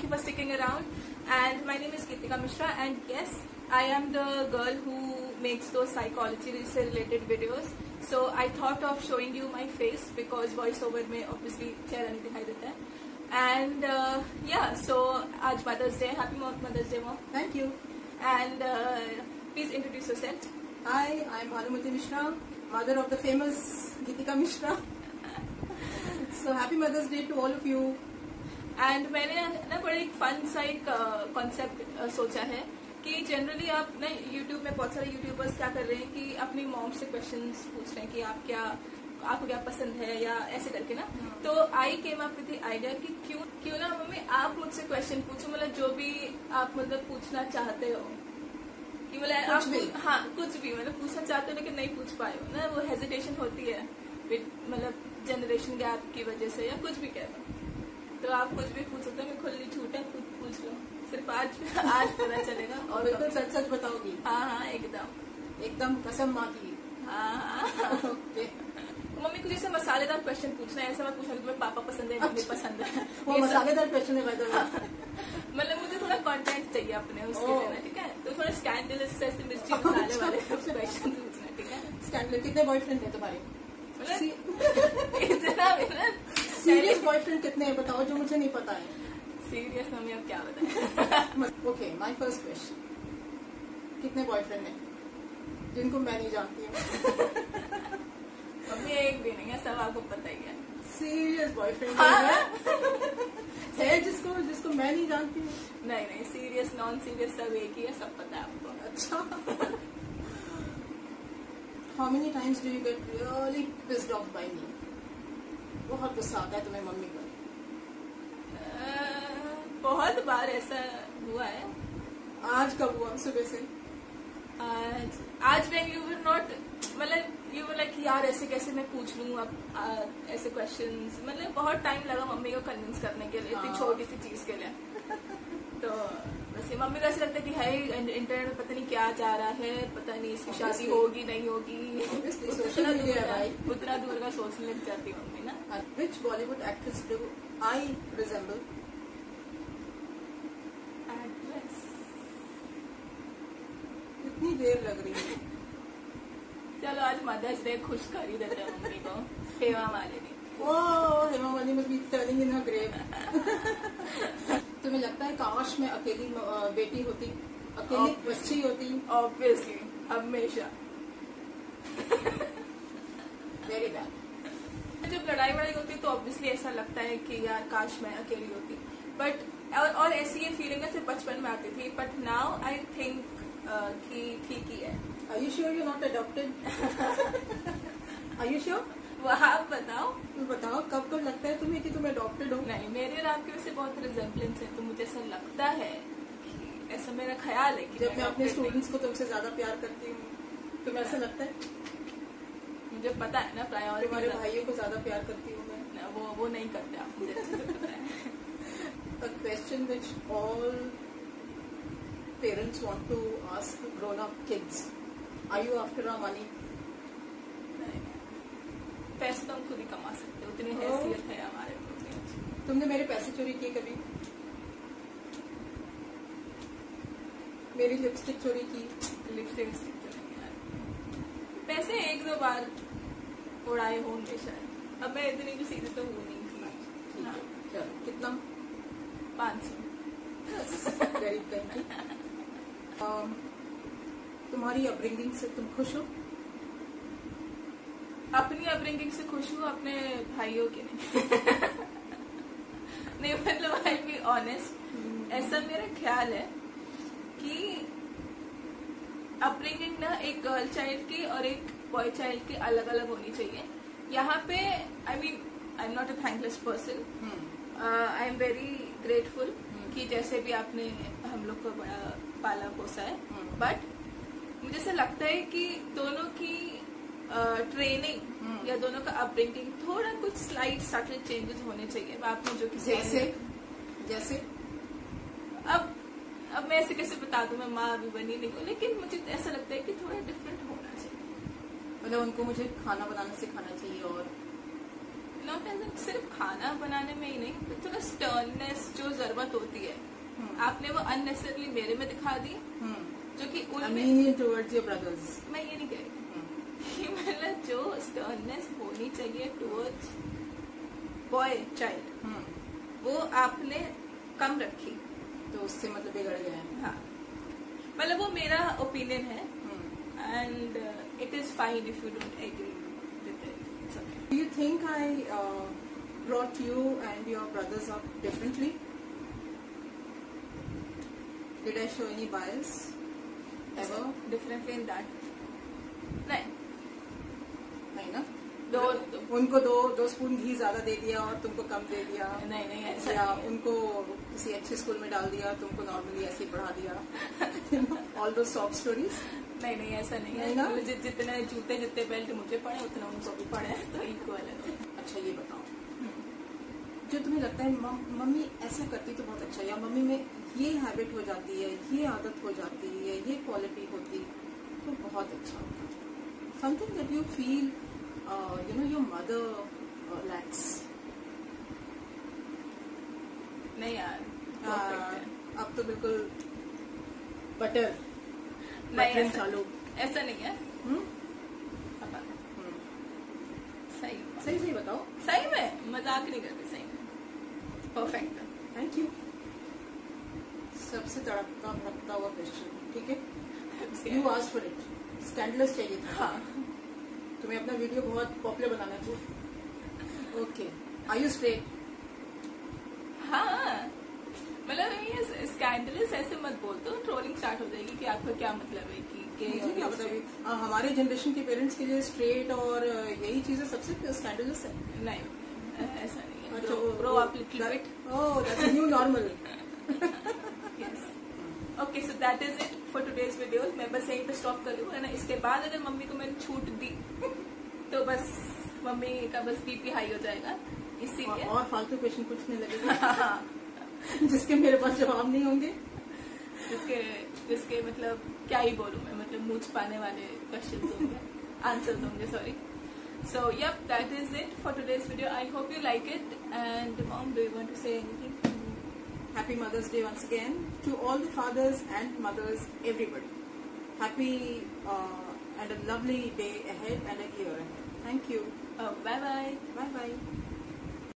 thank you for sticking around. And my name is Gitika Mishra, and yes, I am the girl who makes those psychology related videos. So I thought of showing you my face because voiceover में obviously चेहरा नहीं दिखाई देता है. And yeah, so आज Mother's Day. Happy Mother's Day, Mom. Thank you. And please introduce yourself. Hi, I'm Bhanumati Mishra, mother of the famous Gitika Mishra. So happy Mother's Day to all of you. And मैंने ना बड़ा एक fun सा एक concept सोचा है कि generally आप ना यूट्यूब में बहुत सारे यूट्यूबर्स क्या कर रहे हैं कि अपनी मॉम से क्वेश्चंस पूछ रहे हैं कि आपको क्या पसंद है या ऐसे करके ना. तो I came up with the idea कि क्यों ना मम्मी आप मुझसे क्वेश्चन पूछो, मतलब जो भी आप मतलब पूछना चाहते हो कि मतलब आप हाँ कुछ भी मतलब पूछना चाहते हो लेकिन नहीं पूछ पाए हो ना, वो हेजिटेशन होती है मतलब जनरेशन गैप की वजह से या कुछ भी कह लो. तो आप कुछ भी पूछ सकते हो, मैं खुली छूट है, खुद पूछ लो. सिर्फ आज पता चलेगा. और बिल्कुल सच सच बताओगी? हाँ एकदम कसम माँ की. हाँ मम्मी को जैसे मसालेदार क्वेश्चन पूछना है, ऐसा मैं पूछना तुम्हें पापा पसंद है मम्मी पसंद है. वो मसालेदार क्वेश्चन है मतलब मुझे थोड़ा कंटेंट चाहिए अपने उसके लिए ना, ठीक है. तो थोड़ा स्कैंडलस ऐसे मिर्ची मसाले वाले क्वेश्चन पूछना, ठीक है. स्कैंडलस. कितने बॉयफ्रेंड है तुम्हारे? इतना सीरियस बॉयफ्रेंड कितने हैं बताओ, जो मुझे नहीं पता है. सीरियस मम्मी अब क्या बताएं. ओके, माय फर्स्ट क्वेश्चन, कितने बॉयफ्रेंड हैं जिनको मैं नहीं जानती हूँ? मम्मी एक भी नहीं है, सब आपको पता ही है. सीरियस बॉयफ्रेंड है जिसको मैं नहीं जानती हूँ? नहीं सीरियस नॉन सीरियस सब एक ही है, सब पता है आपको. अच्छा. How many times do you get really pissed off by me? बहुत गुस्सा आता है तुम्हें मम्मी पर? बहुत बार ऐसा हुआ है. आज कब हुआ? सुबह से? आज when you were not, मतलब you were like यार ऐसे कैसे मैं पूछ लूँ अब ऐसे क्वेश्चंस. मतलब बहुत टाइम लगा मम्मी को कन्विंस करने के लिए इतनी छोटी सी चीज के लिए. तो वैसे मम्मी को ऐसा लगता है कि हाई इंटरनेट में पता नहीं क्या जा रहा है, पता नहीं इसकी शादी होगी नहीं होगी. उतना दूर का सोचने लग जाती मम्मी ना. Which Bollywood actress do I resemble? Actress? इतनी देर लग रही है. चलो आज मदर्स डे खुश कर ही देते हैं मम्मी को. हेमा मालिनी. ओह, Hema Malini must be turning in her grave. तुम्हें लगता है काश मैं अकेली बेटी होती, अकेली बच्ची होती? ऑब्वियसली, हमेशा. Very bad. जब लड़ाई होती तो ऑब्वियसली ऐसा लगता है कि यार काश मैं अकेली होती. बट और ऐसी ये फीलिंग सिर्फ बचपन में आती थी. बट नाउ आई थिंक कि ठीक ही है. Are you sure you're not adopted? Are you sure? आप बताओ कब लगता है तुम्हें कि तुम अडॉप्टेड हो? नहीं, मेरे और आपके वैसे बहुत रिजेम्बलेंस है, तो मुझे ऐसा लगता है कि ऐसा मेरा ख्याल है कि जब मैं अपने स्टूडेंट्स को तुमसे ज्यादा प्यार करती हूँ, तुम्हें ऐसा लगता है? मुझे पता है ना, प्रायोरिटी. तुम्हारे भाइयों को ज्यादा प्यार करती हूँ मैं. वो नहीं करते आप, मुझे अच्छे से पता है. A question which all parents want to ask grown-up kids: Are you after our money? पैसे तो हम खुद ही कमा सकते, उतनी हैसियत है हमारे पास. तुमने मेरे पैसे चोरी किए कभी? मेरी लिपस्टिक चोरी की? लिपस्टिक तो नहीं यार. पैसे एक दो बार उड़ाए होंगे शायद. अब मैं इतनी भी सीधी तो हूँ नहीं थी. हाँ. कितना? 500. Very thank you. तुम्हारी अपब्रिंगिंग से तुम खुश हो? अपनी अपब्रिंगिंग से खुश हूँ, अपने भाइयों के नहीं. नहीं मतलब आई बी ऑनेस्ट, ऐसा मेरा ख्याल है कि अपब्रिंगिंग ना एक गर्ल चाइल्ड की और एक बॉय चाइल्ड की अलग अलग होनी चाहिए. यहाँ पे I am not a thankless person. I am very grateful कि जैसे भी आपने हम लोग को बड़ा पाला पोसा है. बट मुझे ऐसा लगता है कि दोनों की ट्रेनिंग या दोनों का अपब्रिंगिंग थोड़ा कुछ स्लाइट सटल चेंजेस होने चाहिए. आपने जो कि जैसे अब मैं ऐसे कैसे बता दूं, मैं माँ अभी बनी नहीं हूँ, लेकिन मुझे ऐसा लगता है कि थोड़ा डिफरेंट होना चाहिए. मतलब उनको मुझे खाना बनाना सिखाना चाहिए और नॉट एज सिर्फ खाना बनाने में ही नहीं, थोड़ा स्टर्ननेस जो जरूरत होती है आपने वो अननेसेसरली मेरे में दिखा दी, जो कि उनमें टुवर्ड्स योर ब्रदर्स। मैं ये नहीं कह रही मतलब जो स्टर्ननेस होनी चाहिए टुवर्ड्स बॉय चाइल्ड वो आपने कम रखी, तो उससे मतलब बिगड़ गया है। हाँ, मतलब वो मेरा ओपिनियन है and it is fine if you don't agree with it, it's okay. Do you think I brought you and your brothers up differently? Did I show any bias ever? Differently in that? नहीं ना? उनको दो spoon घी ज्यादा दे दिया और तुमको कम दे दिया? नहीं ऐसा या उनको किसी अच्छे स्कूल में डाल दिया, तुमको नॉर्मली ऐसे ही पढ़ा दिया? All those sob stories? नहीं ऐसा नहीं है। जितने जूते जितने बेल्ट मुझे पड़े उतना उनको भी पड़े, तो इक्वल है। अच्छा ये बताओ, जो तुम्हें लगता है मम्मी ऐसा करती तो बहुत अच्छा, या मम्मी में ये हैबिट हो जाती है, ये आदत हो जाती है, ये क्वालिटी होती तो बहुत अच्छा होता, something that you feel you know your mother lakhs? नहीं यार, अब तो बिल्कुल बटर नहीं, चालू ऐसा नहीं है। सही बताओ। सही में मजाक नहीं करते, सही में परफेक्ट। Thank you. सबसे तड़कता भड़कता हुआ क्वेश्चन, ठीक है? You asked for it, scandalous चाहिए था। हाँ, तुम्हें अपना वीडियो बहुत पॉपुलर बनाना चाहिए। Okay, are you straight? हाँ, मतलब ये स्कैंडलस ऐसे मत बोल दो, ट्रोलिंग स्टार्ट हो जाएगी कि आपका क्या मतलब है कि क्या पता हमारे जनरेशन के पेरेंट्स के लिए स्ट्रेट और यही चीजें सबसे स्कैंडलस है। नहीं ऐसा नहीं है। अच्छा, ब्रो आप little bit, oh that's new normal. Yes, okay, so that is it for today's video. मैं बस यहीं पे स्टॉप कर लूँ, है ना? इसके बाद अगर मम्मी को मैंने छूट दी तो बस मम्मी का बस बीपी हाई हो जाएगा, इसीलिए। और फालतू क्वेश्चन पूछने लगेगा जिसके मेरे पास जवाब नहीं होंगे, जिसके मतलब क्या ही बोलूं मैं, मतलब मुझ पाने वाले क्वेश्चंस होंगे, आंसर्स होंगे, sorry. So yep, that is it for today's video. I hope you like it. And mom, do you want to say anything? Happy Mother's Day once again to all the fathers and mothers, everybody. Happy and a lovely day ahead and a year ahead. Thank you. Oh, bye bye. Bye bye.